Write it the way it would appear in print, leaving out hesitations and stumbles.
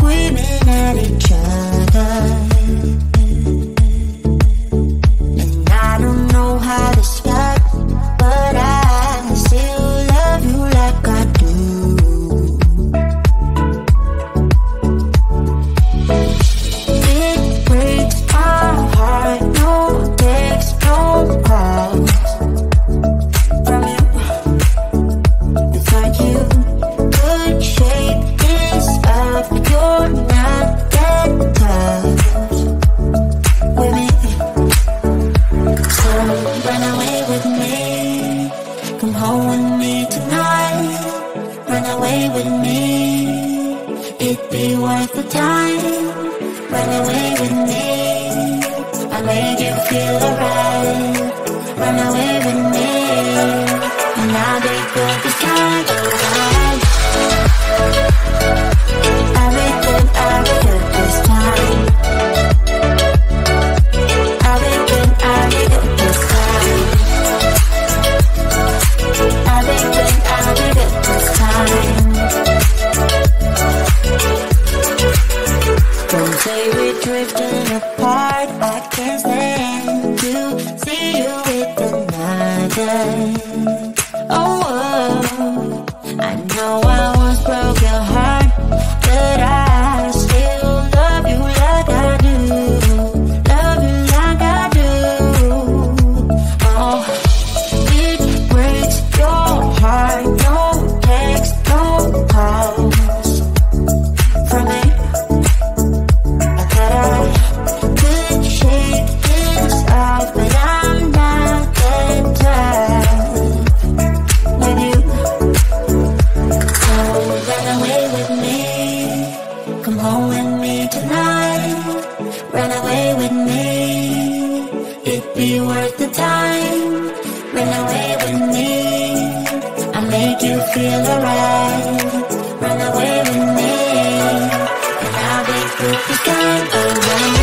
screaming at each other, and I don't know how to stop, but I still love you like I do. It breaks my heart, no text, no calls from you. It's like you could shake this up, you're not that tough with me. So run away with me, come home with me tonight. Run away with me, it'd be worth the time. Run away with me, I made you feel alright. Run away with me, and I'll be good this time. I'll be good this time. I'll be good this time. I'll be good this time. Don't say we're drifting apart, I can't stand to see you with another. Oh, I know I once broke your heart, but I still love you like I do. Love you like I do. Oh, it breaks your heart, no text, no calls from me. I thought I could shake this off, but I'm not that tough with you. So run away with me, come home with me tonight. Run away with me, it'd be worth the time. Run away with me, I'll make you feel alright. Run away with me, and I'll be good this time. Oh, run away.